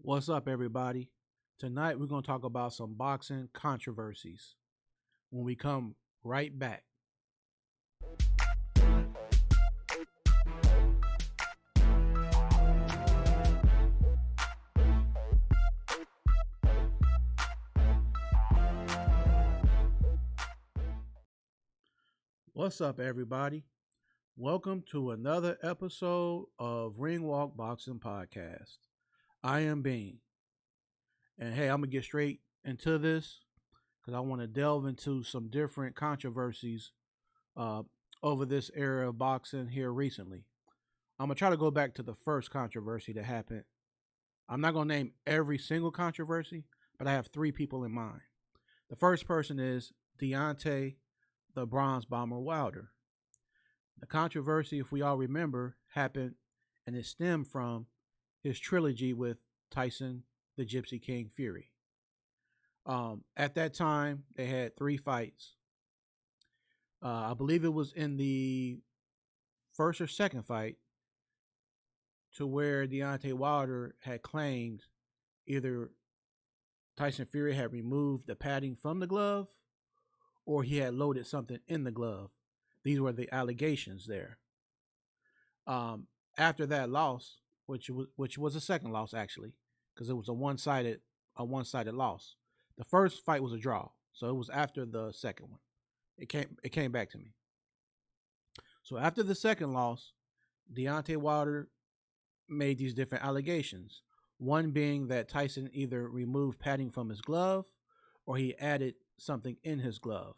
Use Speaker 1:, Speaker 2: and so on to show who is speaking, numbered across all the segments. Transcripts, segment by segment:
Speaker 1: What's up, everybody? Tonight we're going to talk about some boxing controversies when we come right back. What's up, everybody? Welcome to another episode of Ring Walk Boxing Podcast. I am Bean. And hey, I'm going to get straight into this because I want to delve into some different controversies uh, over this era of boxing here recently. I'm going to try to go back to the first controversy that happened. I'm not going to name every single controversy, but I have three people in mind. The first person is Deontay the Bronze Bomber Wilder. The controversy, if we all remember, happened and it stemmed from his trilogy with Tyson the Gypsy King Fury. At that time, they had three fights. I believe it was in the first or second fight to where Deontay Wilder had claimed either Tyson Fury had removed the padding from the glove or he had loaded something in the glove. These were the allegations there. After that loss, which was a second loss actually, because it was a one-sided loss. The first fight was a draw, so it was after the second one. It came back to me. So after the second loss, Deontay Wilder made these different allegations. One being that Tyson either removed padding from his glove or he added something in his glove.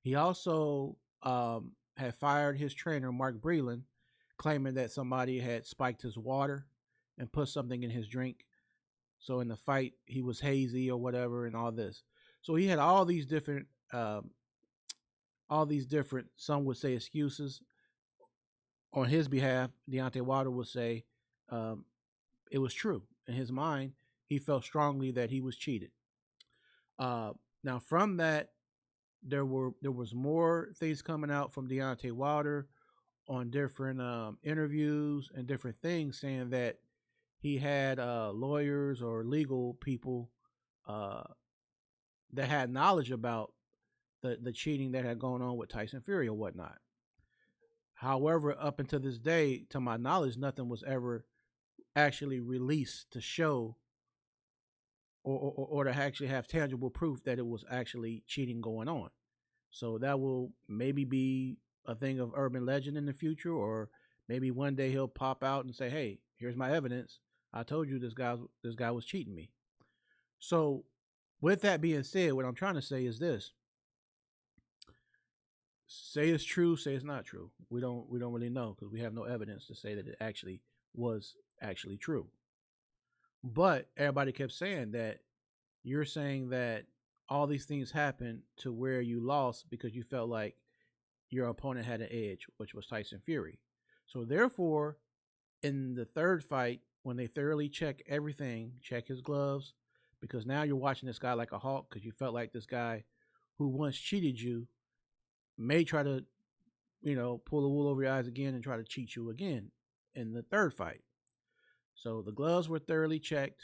Speaker 1: He also had fired his trainer, Mark Breland, claiming that somebody had spiked his water and put something in his drink. So in the fight, he was hazy or whatever, and all this. So he had all these different, some would say excuses. On his behalf, Deontay Wilder would say um, it was true. In his mind, he felt strongly that he was cheated. Uh, Now, from that, there was more things coming out from Deontay Wilder on different interviews and different things, saying that he had lawyers or legal people uh, that had knowledge about the cheating that had gone on with Tyson Fury or whatnot. However, up until this day, to my knowledge, nothing was ever actually released to show or to actually have tangible proof that it was actually cheating going on. So that will maybe be a thing of urban legend in the future, or maybe one day he'll pop out and say, "Hey, here's my evidence. I told you this guy was cheating me." So, with that being said, what I'm trying to say is this: say it's true, say it's not true. We don't really know because we have no evidence to say that it actually was actually true. But everybody kept saying that you're saying that all these things happened to where you lost because you felt like your opponent had an edge, which was Tyson Fury. So therefore, in the third fight, when they thoroughly check everything, check his gloves, because now you're watching this guy like a hawk because you felt like this guy who once cheated you may try to, pull the wool over your eyes again and try to cheat you again in the third fight. So the gloves were thoroughly checked.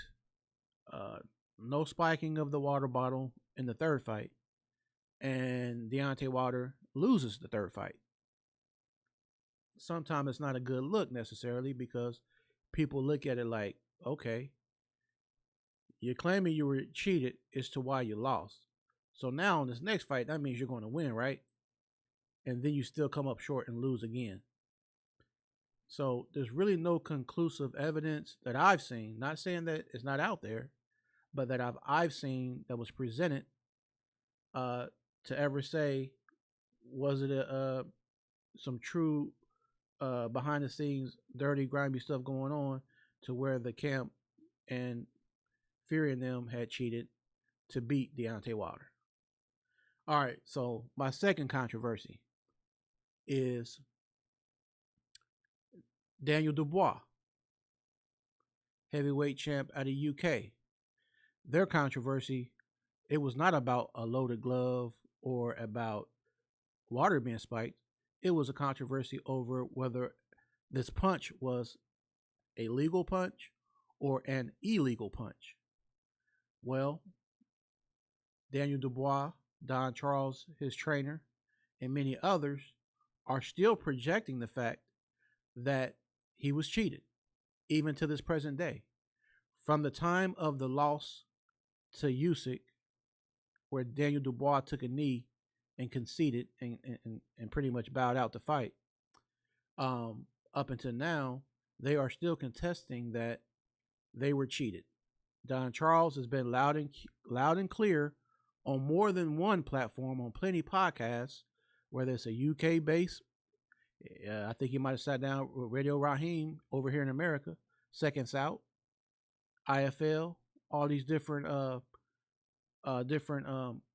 Speaker 1: Uh, no spiking of the water bottle in the third fight. And Deontay Wilder loses the third fight. Sometimes it's not a good look necessarily because people look at it like, okay, you're claiming you were cheated as to why you lost. So now in this next fight, that means you're going to win, right? And then you still come up short and lose again. So there's really no conclusive evidence that I've seen, not saying that it's not out there, but that I've seen that was presented uh, to ever say, was it some true behind the scenes dirty grimy stuff going on to where the camp and Fury and them had cheated to beat Deontay Wilder. All right, so my second controversy is Daniel Dubois, heavyweight champ out of UK. Their controversy, it was not about a loaded glove or about water being spiked. It was a controversy over whether this punch was a legal punch or an illegal punch? Well, Daniel Dubois, Don Charles, his trainer, and many others are still projecting the fact that he was cheated, even to this present day. From the time of the loss to Usyk, where Daniel Dubois took a knee and conceded and pretty much bowed out the fight, up until now, they are still contesting that they were cheated. Don Charles has been loud and clear on more than one platform, on plenty podcasts, whether it's a UK base. I think he might have sat down with Radio Raheem over here in America, Seconds Out, IFL, all these different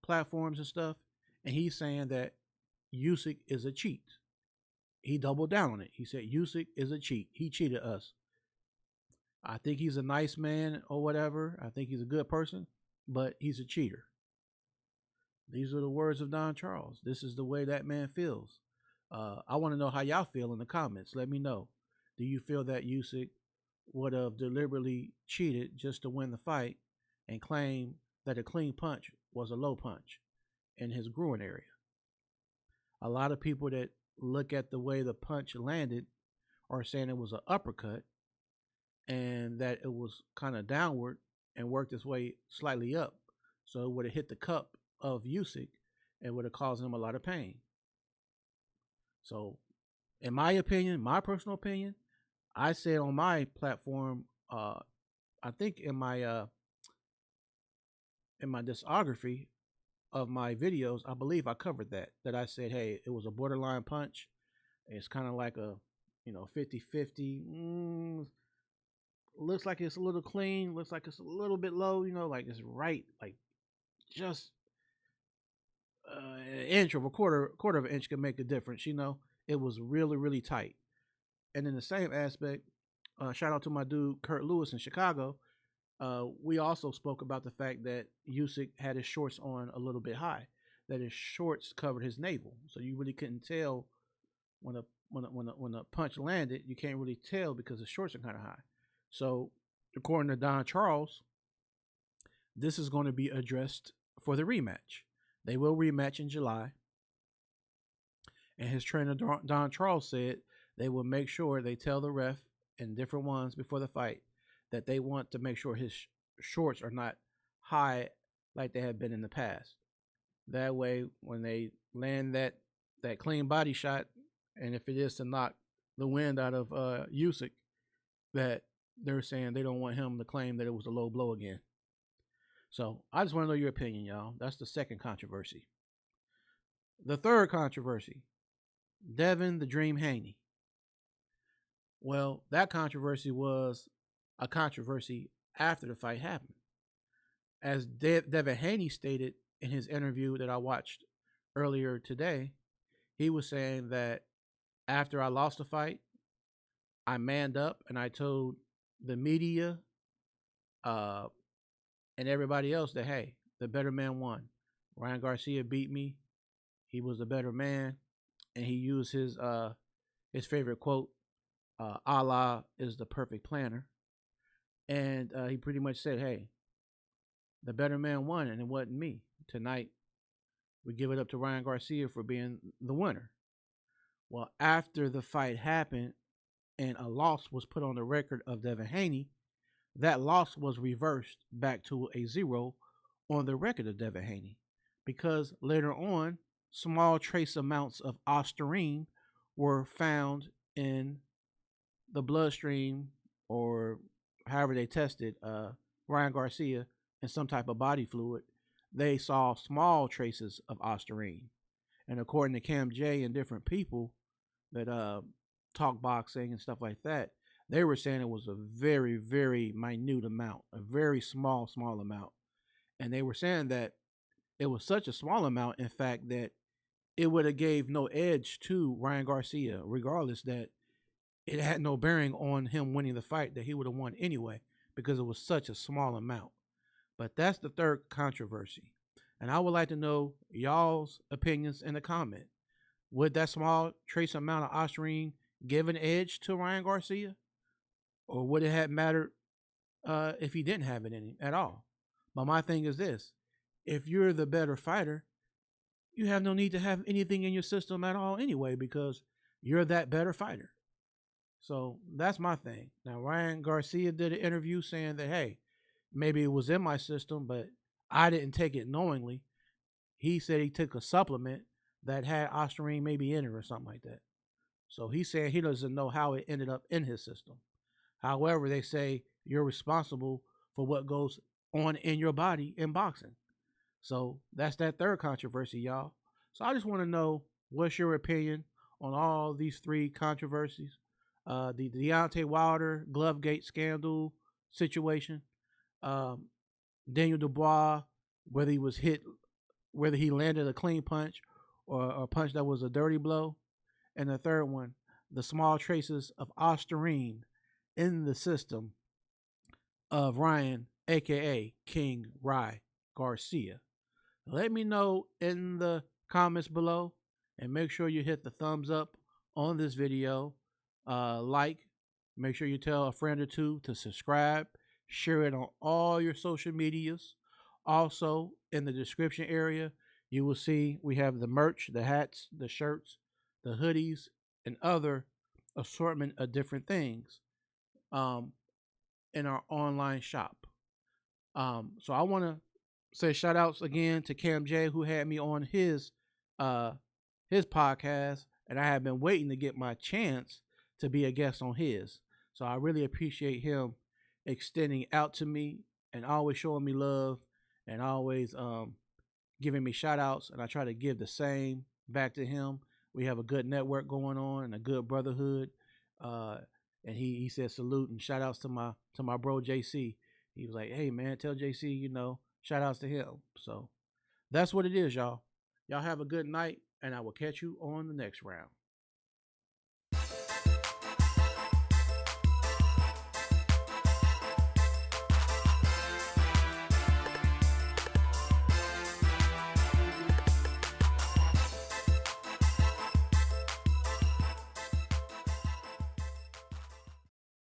Speaker 1: platforms and stuff, and he's saying that Usyk is a cheat. He doubled down on it. He said Usyk is a cheat. He cheated us. I think he's a nice man or whatever. I think he's a good person, but he's a cheater. These are the words of Don Charles. This is the way that man feels. I want to know how y'all feel in the comments. Let me know. Do you feel that Usyk would have deliberately cheated just to win the fight and claim that a clean punch was a low punch in his groin area? A lot of people that look at the way the punch landed are saying it was an uppercut and that it was kind of downward and worked its way slightly up. So it would have hit the cup of Usyk and would have caused him a lot of pain. So, in my opinion, my personal opinion, I said on my platform, I think in my discography of my videos, I believe I covered that I said, hey, it was a borderline punch. It's kind of like a 50-50. Looks like it's a little clean, looks like it's a little bit low, like it's right, like just an inch or a quarter of an inch can make a difference. It was really, really tight. And in the same aspect, shout out to my dude Kurt Lewis in Chicago. We also spoke about the fact that Usyk had his shorts on a little bit high, that his shorts covered his navel, so you really couldn't tell when a punch landed. You can't really tell because the shorts are kind of high. So, according to Don Charles, this is going to be addressed for the rematch. They will rematch in July. And his trainer, Don Charles, said they will make sure they tell the ref and different ones before the fight that they want to make sure his shorts are not high like they have been in the past. That way, when they land that clean body shot, and if it is to knock the wind out of Usyk, that they're saying they don't want him to claim that it was a low blow again. So I just want to know your opinion, y'all. That's the second controversy. The third controversy, Devin the Dream Haney. Well, that controversy was a controversy after the fight happened. As Devin Haney stated in his interview that I watched earlier today, he was saying that after I lost the fight, I manned up and I told the media and everybody else that, hey, the better man won. Ryan Garcia beat me. He was the better man. And he used his favorite quote, Allah is the perfect planner. And he pretty much said, hey, the better man won, and it wasn't me. Tonight, we give it up to Ryan Garcia for being the winner. Well, after the fight happened and a loss was put on the record of Devin Haney, that loss was reversed back to a 0 on the record of Devin Haney, because later on, small trace amounts of Ostarine were found in the bloodstream, or however they tested Ryan Garcia in some type of body fluid. They saw small traces of Ostarine. And according to Cam J and different people that talk boxing and stuff like that, they were saying it was a very, very minute amount, a very small amount. And they were saying that it was such a small amount, in fact, that it would have gave no edge to Ryan Garcia, regardless, that it had no bearing on him winning the fight, that he would have won anyway, because it was such a small amount. But that's the third controversy. And I would like to know y'all's opinions in the comment. Would that small trace amount of Ostarine give an edge to Ryan Garcia? Or would it have mattered if he didn't have it in him at all. But my thing is this: if you're the better fighter, you have no need to have anything in your system at all anyway, because you're that better fighter. So that's my thing. Now Ryan Garcia did an interview saying that, hey, maybe it was in my system, but I didn't take it knowingly. He said he took a supplement that had Ostarine maybe in it or something like that. So he's saying he doesn't know how it ended up in his system. However, they say you're responsible for what goes on in your body in boxing. So that's that third controversy, y'all. So I just want to know, what's your opinion on all these three controversies? The Deontay Wilder Glovegate scandal situation, um, Daniel Dubois, whether he was hit, whether he landed a clean punch or a punch that was a dirty blow, and the third one, the small traces of Ostarine in the system of Ryan, aka King Rye Garcia. Let me know in the comments below, and make sure you hit the thumbs up on this video. Like, make sure you tell a friend or two to subscribe, share it on all your social medias. Also, in the description area, you will see we have the merch, the hats, the shirts, the hoodies, and other assortment of different things um, in our online shop. So I want to say shout outs again to Cam J, who had me on uh his podcast, and I have been waiting to get my chance to be a guest on his. So I really appreciate him extending out to me and always showing me love and always giving me shout outs, and I try to give the same back to him. We have a good network going on and a good brotherhood. Uh and he said salute and shout outs to my bro JC. He was like, hey man, tell JC, shout outs to him. So that's what it is, y'all. Y'all have a good night, and I will catch you on the next round.